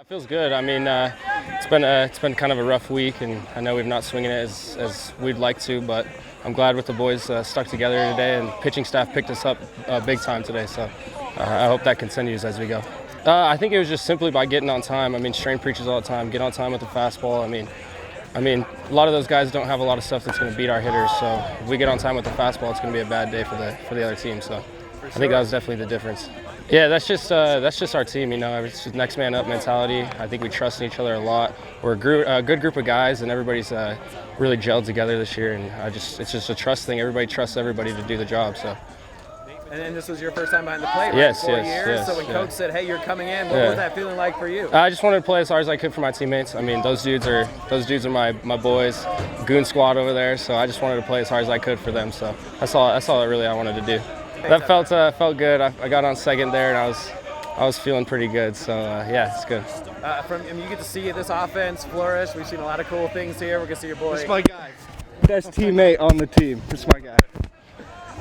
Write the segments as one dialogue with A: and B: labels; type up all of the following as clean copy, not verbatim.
A: It feels good. I mean, it's been kind of a rough week, and I know we've not swinging it as we'd like to, but I'm glad with the boys stuck together today, and pitching staff picked us up big time today. So I hope that continues as we go. I think it was just simply by getting on time. I mean, Strain preaches all the time, get on time with the fastball. I mean, a lot of those guys don't have a lot of stuff that's going to beat our hitters. So if we get on time with the fastball, it's going to be a bad day for the other team. So I think that was definitely the difference. Yeah, that's just our team. You know, it's just next man up mentality. I think we trust in each other a lot. We're a good group of guys, and everybody's really gelled together this year. And it's just a trust thing. Everybody trusts everybody to do the job. So.
B: And then this was your first time behind the plate, right?
A: Yes,
B: 4 years.
A: yes.
B: So when Coach said, "Hey, you're coming in," what was that feeling like for you?
A: I just wanted to play as hard as I could for my teammates. I mean, those dudes are my boys, goon squad over there. So I just wanted to play as hard as I could for them. So that's all really I wanted to do. That felt good. I got on second there, and I was feeling pretty good. So yeah, it's good.
B: You get to see this offense flourish. We've seen a lot of cool things here. We're gonna see your boy.
C: This is my guy. Best teammate on the team. This is my guy.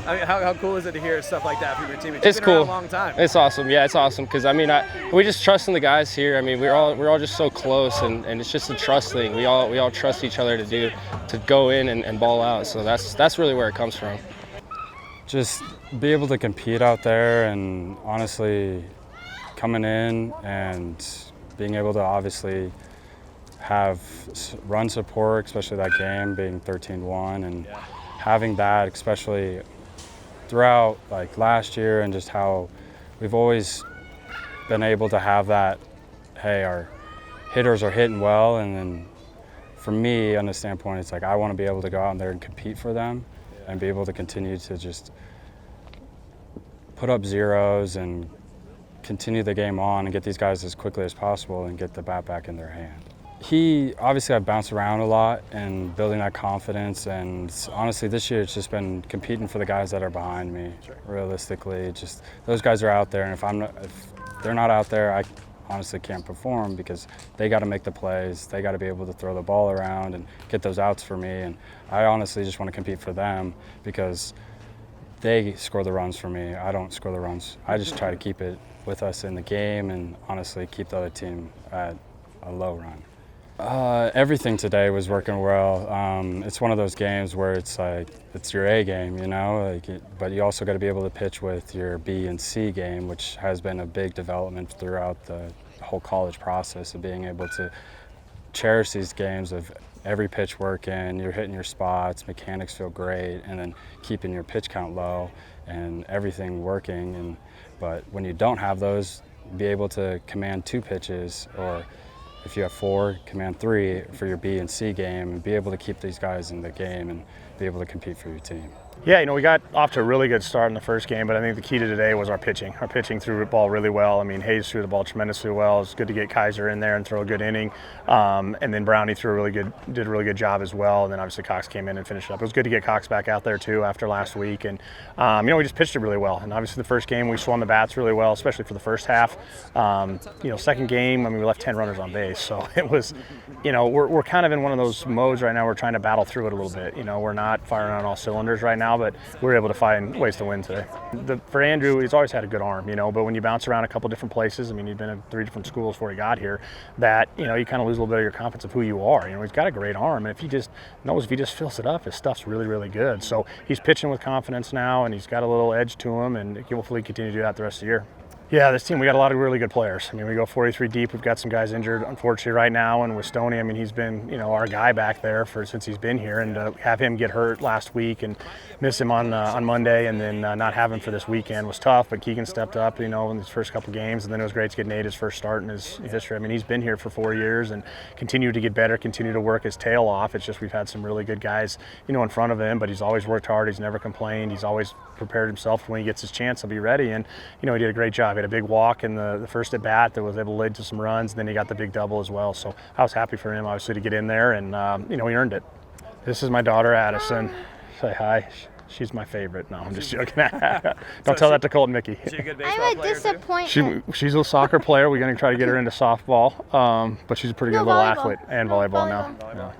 B: I mean, how cool is it to hear stuff like that from your teammates?
A: It's cool.
B: Been around a long time.
A: It's awesome. Yeah, it's awesome because I mean, we just trust in the guys here. I mean, we're all just so close, and it's just a trust thing. We all trust each other to go in and ball out. So that's really where it comes from.
D: Just be able to compete out there, and honestly, coming in and being able to obviously have run support, especially that game being 13-1, and having that, especially throughout like last year, and just how we've always been able to have that, hey, our hitters are hitting well, and then for me, on the standpoint, it's like I want to be able to go out there and compete for them and be able to continue to just put up zeros and continue the game on and get these guys as quickly as possible and get the bat back in their hand. I've bounced around a lot and building that confidence, and honestly this year it's just been competing for the guys that are behind me. Realistically, just those guys are out there, and if they're not out there, I honestly can't perform because they got to make the plays, they got to be able to throw the ball around and get those outs for me, and I honestly just want to compete for them because they score the runs for me. I don't score the runs. I just try to keep it with us in the game and honestly keep the other team at a low run. Everything today was working well. It's one of those games where it's like it's your A game, you know, but you also got to be able to pitch with your B and C game, which has been a big development throughout the whole college process of being able to cherish these games of every pitch working, you're hitting your spots, mechanics feel great, and then keeping your pitch count low and everything working. But when you don't have those, be able to command 2 pitches, or if you have 4, command 3 for your B and C game, and be able to keep these guys in the game and be able to compete for your team.
C: Yeah, you know, we got off to a really good start in the first game, but I think the key to today was our pitching. Our pitching threw the ball really well. I mean, Hayes threw the ball tremendously well. It's good to get Kaiser in there and throw a good inning. And then Brownie did a really good job as well. And then obviously Cox came in and finished up. It was good to get Cox back out there too after last week. And, you know, we just pitched it really well. And obviously the first game we swung the bats really well, especially for the first half. You know, second game, I mean, we left 10 runners on base. So it was, you know, we're kind of in one of those modes right now. We're trying to battle through it a little bit. You know, we're not firing on all cylinders right now, but we're able to find ways to win today. For Andrew, he's always had a good arm, you know, but when you bounce around a couple different places, I mean, he's been in 3 different schools before he got here, that, you know, you kind of lose a little bit of your confidence of who you are. You know, he's got a great arm, and if he just fills it up, his stuff's really, really good. So he's pitching with confidence now, and he's got a little edge to him, and he'll hopefully continue to do that the rest of the year. Yeah, this team, we got a lot of really good players. I mean, we go 43 deep. We've got some guys injured, unfortunately, right now. And with Stoney, I mean, he's been, you know, our guy back there since he's been here. And to have him get hurt last week and miss him on Monday, and then not have him for this weekend was tough. But Keegan stepped up, you know, in his first couple games. And then it was great to get Nate his first start in his history. I mean, he's been here for 4 years and continued to get better, continue to work his tail off. It's just we've had some really good guys, you know, in front of him. But he's always worked hard. He's never complained. He's always prepared himself. When he gets his chance, he'll be ready. And, you know, he did a great job. He had a big walk in the first at bat that was able to lead to some runs, and then he got the big double as well. So I was happy for him, obviously, to get in there, and you know, he earned it. This is my daughter Addison. Say hi. She's my favorite. No, I'm just joking. Don't tell that to Colt and Mickey.
B: Is she a good baseball player too?
C: She's a soccer player. We're going to try to get her into softball, but she's a pretty good little athlete, and volleyball now. Yeah.